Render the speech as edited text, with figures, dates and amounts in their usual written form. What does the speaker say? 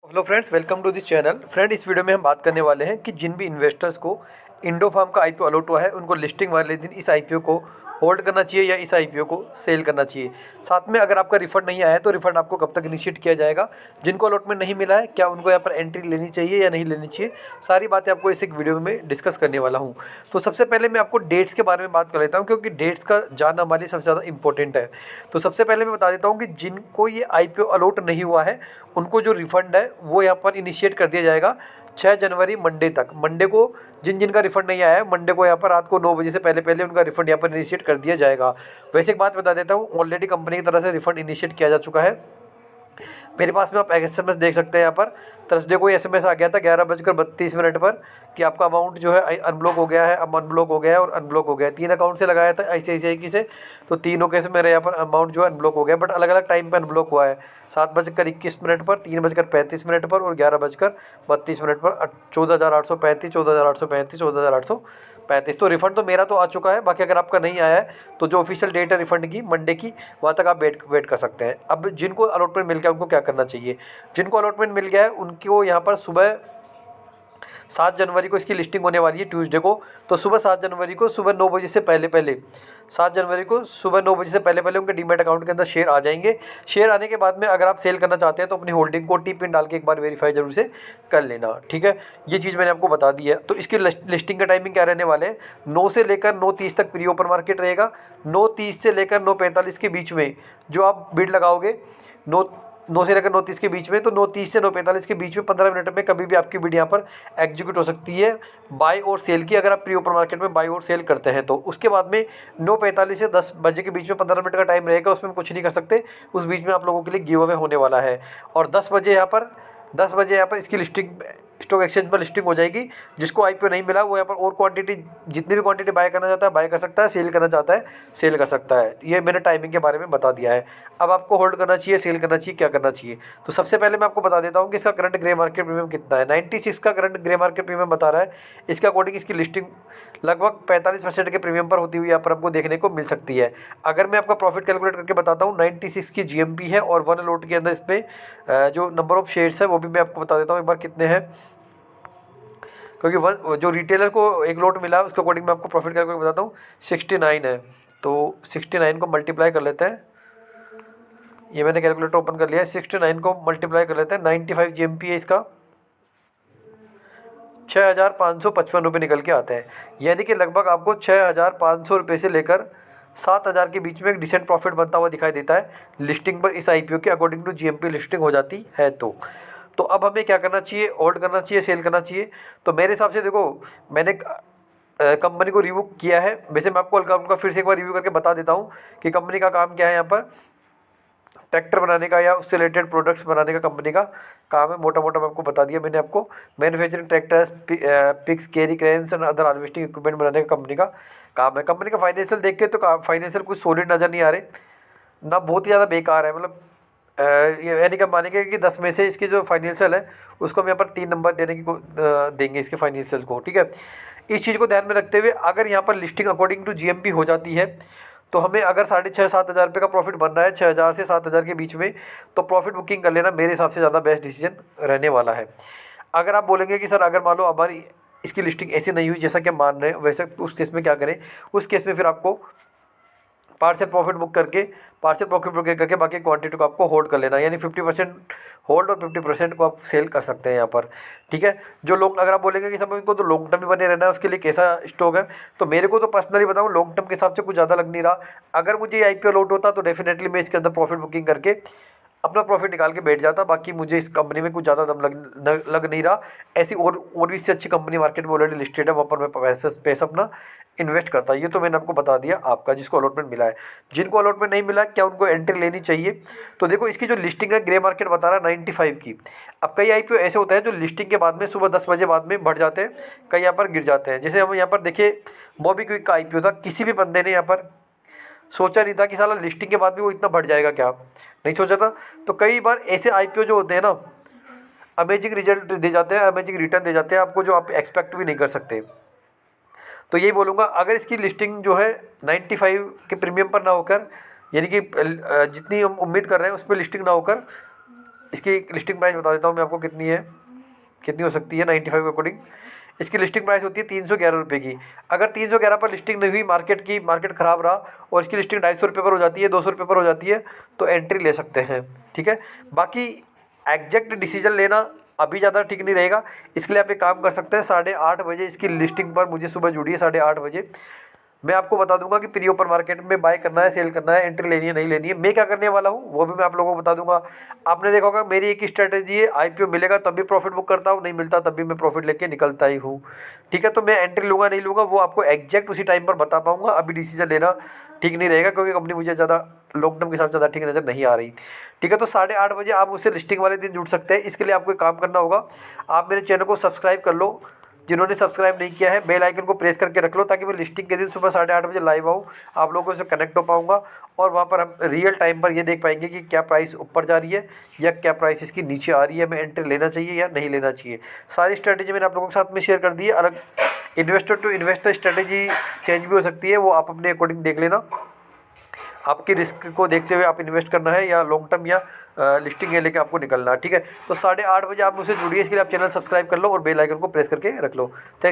Hello friends, welcome to this channel. Friend, इस video में हम बात करने वाले हैं कि जिन भी इन्वेस्टर्स को इंडो फार्म का आईपीओ अलॉट हुआ है उनको लिस्टिंग वाले दिन इस आईपीओ को होल्ड करना चाहिए या इस आईपीओ को सेल करना चाहिए। साथ में अगर आपका रिफंड नहीं आया है तो रिफंड आपको कब तक इनिशिएट किया जाएगा, जिनको अलॉटमेंट नहीं मिला है क्या उनको यहाँ पर एंट्री लेनी चाहिए या नहीं लेनी चाहिए, सारी बातें आपको इस एक वीडियो में डिस्कस करने वाला हूँ। तो सबसे पहले मैं आपको डेट्स के बारे में बात कर लेता हूँ, क्योंकि डेट्स का जानना हमारे लिए सबसे ज़्यादा इंपॉर्टेंट है। तो सबसे पहले मैं बता देता हूँ कि जिनको ये आईपीओ अलॉट नहीं हुआ है उनको जो रिफंड है वो यहाँ पर इनिशिएट कर दिया जाएगा 6 जनवरी मंडे तक। मंडे को जिन जिनका रिफंड नहीं आया है, मंडे को यहाँ पर रात को 9 बजे से पहले पहले उनका रिफंड यहाँ पर इनिशिएट कर दिया जाएगा। वैसे एक बात बता देता हूँ, ऑलरेडी कंपनी की तरफ से रिफंड इनिशिएट किया जा चुका है। मेरे पास में आप एसएमएस देख सकते हैं। यहाँ पर थर्सडे को एसएमएस आ गया था 11:32 पर कि आपका अमाउंट जो है अनब्लॉक हो गया है। अब अनब्लॉक हो गया है और अनब्लॉक हो गया है। 3 अकाउंट से लगाया था आईसीआईसीआई की से, तो तीनों के से मेरे यहाँ पर अमाउंट जो है अनब्लॉक हो गया, बट अलग अलग टाइम पर अनब्लॉक हुआ है। 7:21 पर, 3:35 पर और 11:32 पर 14,835, 14,835, 14,835। तो रिफंड तो मेरा तो आ चुका है। बाकी अगर आपका नहीं आया है तो जो ऑफिशियल डेट है रिफंड की मंडे की, वहाँ तक आप वेट कर सकते हैं। अब जिनको अलॉटमेंट मिल गया उनको क्या करना चाहिए? जिनको अलॉटमेंट मिल गया है उनको यहाँ पर सुबह 7 जनवरी को इसकी लिस्टिंग होने वाली है, ट्यूसडे को। तो सुबह 7 जनवरी को सुबह 9 बजे से पहले पहले 7 जनवरी को सुबह 9 बजे से पहले पहले उनके डीमैट अकाउंट के अंदर शेयर आ जाएंगे। शेयर आने के बाद में अगर आप सेल करना चाहते हैं तो अपनी होल्डिंग को टी पिन डाल के एक बार वेरीफाई जरूर से कर लेना, ठीक है। ये चीज़ मैंने आपको बता दी है। तो इसकी लिस्टिंग का टाइमिंग क्या रहने वाले हैं? 9 से लेकर 9:30 तक प्री ओपन मार्केट रहेगा। 9:30 से लेकर 9:45 के बीच में जो आप बिड लगाओगे, 9 से लेकर 9:30 के बीच में, तो 9:30 से 9:45 के बीच में 15 मिनट में कभी भी आपकी बिड यहाँ पर एग्जीक्यूट हो सकती है बाय और सेल की, अगर आप प्री ओपन मार्केट में बाय और सेल करते हैं तो। उसके बाद में 9:45 से 10 बजे के बीच में 15 मिनट का टाइम रहेगा, उसमें हम कुछ नहीं कर सकते। उस बीच में आप लोगों के लिए गिव अवे होने वाला है। और 10 बजे यहाँ पर इसकी लिस्टिंग स्टॉक एक्सचेंज पर लिस्टिंग हो जाएगी। जिसको आईपीओ नहीं मिला वो यहाँ पर और क्वांटिटी, जितनी भी क्वांटिटी बाय करना चाहता है बाय कर सकता है, सेल करना चाहता है सेल कर सकता है। ये मैंने टाइमिंग के बारे में बता दिया है। अब आपको होल्ड करना चाहिए, सेल करना चाहिए, क्या करना चाहिए? तो सबसे पहले मैं आपको बता देता हूँ कि इसका करंट ग्रे मार्केट प्रीमियम कितना है। 96 का करंट ग्रे मार्केट प्रीमियम बता रहा है। इसके अकॉर्डिंग इसकी लिस्टिंग लगभग 45% के प्रीमियम पर होती हुई यहाँ पर आपको देखने को मिल सकती है। अगर मैं आपका प्रॉफिट कैलकुलेट करके बताता हूँ, 96 की जीएमपी है और 1 लॉट के अंदर इसमें जो नंबर ऑफ शेयर्स है वो भी मैं आपको बता देता हूँ एक बार कितने हैं, क्योंकि जो रिटेलर को एक लॉट मिला है उसके अकॉर्डिंग मैं आपको प्रॉफिट कैलकुलेट बताता हूँ। 69 है, तो 69 को मल्टीप्लाई कर लेते हैं। ये मैंने कैलकुलेटर ओपन कर लिया है। 69 को मल्टीप्लाई कर लेते हैं, 95 जीएमपी है इसका, 6,555 रुपये निकल के आते हैं। यानी कि लगभग आपको 6,500 रुपये से लेकर 7,000 के बीच में एक डिसेंट प्रॉफिट बनता हुआ दिखाई देता है लिस्टिंग पर इस आईपीओ के अकॉर्डिंग टू जीएमपी लिस्टिंग हो जाती है। तो अब हमें क्या करना चाहिए? होल्ड करना चाहिए, सेल करना चाहिए? तो मेरे हिसाब से देखो, मैंने कंपनी को रिव्यू किया है। वैसे मैं आपको हल्का हल्का फिर से एक बार रिव्यू करके बता देता हूँ कि कंपनी का काम क्या है। यहाँ पर ट्रैक्टर बनाने का या उससे रिलेटेड प्रोडक्ट्स बनाने का कंपनी का काम है। मोटा मोटा मैं आपको बता दिया मैंने आपको। Manufacturing tractors, picks, carry cranes and other harvesting equipment बनाने का कंपनी का काम है। कंपनी का फाइनेंशियल देख के तो फाइनेंशियल कुछ सॉलिड नज़र नहीं आ रहे, ना बहुत ही ज़्यादा बेकार है। मतलब ये यानी कि मानेंगे कि 10 में से इसकी जो फाइनेंशियल है उसको हम यहाँ पर 3 नंबर देने की देंगे इसके फाइनेंशियल को, ठीक है। इस चीज़ को ध्यान में रखते हुए अगर यहाँ पर लिस्टिंग अकॉर्डिंग टू जीएमपी हो जाती है तो हमें अगर 6,500-7 हज़ार रुपये का प्रॉफिट बन रहा है 6,000 से 7,000 के बीच में, तो प्रॉफिट बुकिंग कर लेना मेरे हिसाब से ज़्यादा बेस्ट डिसीजन रहने वाला है। अगर आप बोलेंगे कि सर अगर मान लो हमारी इसकी लिस्टिंग ऐसी नहीं हुई जैसा कि हम मान रहे हैं, वैसे उस केस में क्या करें? उस केस में फिर आपको पार्शियल प्रॉफिट बुक करके बाकी क्वांटिटी को आपको होल्ड कर लेना, यानी 50% होल्ड और 50% को आप सेल कर सकते हैं यहाँ पर, ठीक है। जो लॉन्ग, अगर आप बोलेंगे कि समय को तो लॉन्ग टर्म ही बने रहना है, उसके लिए कैसा स्टॉक है? तो मेरे को तो पर्सनली बताऊँ लॉन्ग टर्म के हिसाब से कुछ ज़्यादा लग नहीं रहा। अगर मुझे आईपीओ लॉट होता तो डेफिनेटली मैं इसके अंदर प्रॉफिट बुकिंग करके अपना प्रॉफिट निकाल के बैठ जाता। बाकी मुझे इस कंपनी में कुछ ज़्यादा दम लग नहीं रहा। ऐसी और भी इससे अच्छी कंपनी मार्केट में ऑलरेडी लिस्टेड है, वहाँ पर मैं पैसा अपना इन्वेस्ट करता। ये तो मैंने आपको बता दिया आपका जिसको अलॉटमेंट मिला है। जिनको अलॉटमेंट नहीं मिला क्या उनको एंट्री लेनी चाहिए? तो देखो, इसकी जो लिस्टिंग है ग्रे मार्केट बता रहा है 95 की। अब कई आईपीओ ऐसे होते हैं जो लिस्टिंग के बाद में सुबह 10 बजे बाद में बढ़ जाते हैं, कई यहाँ पर गिर जाते हैं। जैसे हम यहाँ पर देखिए, मोबीक्विक का आईपीओ था, किसी भी बंदे ने यहाँ पर सोचा नहीं था कि साला लिस्टिंग के बाद भी वो इतना बढ़ जाएगा, क्या नहीं सोचा था। तो कई बार ऐसे आईपीओ जो होते हैं ना, अमेजिंग रिजल्ट दे जाते हैं, अमेजिंग रिटर्न दे जाते हैं आपको, जो आप एक्सपेक्ट भी नहीं कर सकते। तो यही बोलूँगा, अगर इसकी लिस्टिंग जो है 95 के प्रीमियम पर ना होकर, यानी कि जितनी हम उम्मीद कर रहे हैं उस पर लिस्टिंग ना होकर इसकी लिस्टिंग प्राइस बता देता हूँ मैं आपको कितनी हो सकती है 95 के अकॉर्डिंग। इसकी लिस्टिंग प्राइस होती है 311 रुपये की। अगर 311 पर लिस्टिंग नहीं हुई, मार्केट ख़राब रहा और इसकी लिस्टिंग 250 रुपये पर हो जाती है, 200 रुपये पर हो जाती है, तो एंट्री ले सकते हैं। ठीक है, बाकी एग्जैक्ट डिसीजन लेना अभी ज़्यादा ठीक नहीं रहेगा। इसके लिए आप एक काम कर सकते हैं, 8:30 बजे इसकी लिस्टिंग पर मुझे सुबह जुड़िए 8:30 बजे। मैं आपको बता दूंगा कि प्री ओपन मार्केट में बाय करना है, सेल करना है, एंट्री लेनी है, नहीं लेनी है, मैं क्या करने वाला हूँ वो भी मैं आप लोगों को बता दूंगा। आपने देखा होगा मेरी एक स्ट्रेटेजी है, आईपीओ मिलेगा तब भी प्रॉफिट बुक करता हूँ, नहीं मिलता तब भी मैं प्रॉफिट लेके निकलता ही हूँ। ठीक है, तो मैं एंट्री लूँगा नहीं लूँगा वो आपको एग्जैक्ट उसी टाइम पर बता पाऊँगा। अभी डिसीजन लेना ठीक नहीं रहेगा क्योंकि कंपनी मुझे ज़्यादा लॉन्ग टर्म के साथ ज़्यादा ठीक नज़र नहीं आ रही। ठीक है, तो 8:30 बजे आप मुझसे लिस्टिंग वाले दिन जुड़ सकते हैं। इसके लिए आपको एक काम करना होगा, आप मेरे चैनल को सब्सक्राइब कर लो। जिन्होंने सब्सक्राइब नहीं किया है बेल आइकन को प्रेस करके रख लो ताकि मैं लिस्टिंग के दिन सुबह 8:30 बजे लाइव आऊँ, आप लोगों से कनेक्ट हो पाऊँगा और वहाँ पर हम रियल टाइम पर ये देख पाएंगे कि क्या प्राइस ऊपर जा रही है या क्या प्राइस इसकी नीचे आ रही है, हमें एंट्री लेना चाहिए या नहीं लेना चाहिए। सारी स्ट्रैटेजी मैंने आप लोगों के साथ में शेयर कर दी है। अलग investor to investor strategy change भी हो सकती है, वो आप अपने अकॉर्डिंग देख लेना। आपके रिस्क को देखते हुए आप इन्वेस्ट करना है या लॉन्ग टर्म या लिस्टिंग ये लेके आपको निकलना है। ठीक है, तो 8:30 बजे आप मुझसे जुड़िए। इसके लिए आप चैनल सब्सक्राइब कर लो और बेल आइकन को प्रेस करके रख लो। थैंक्स।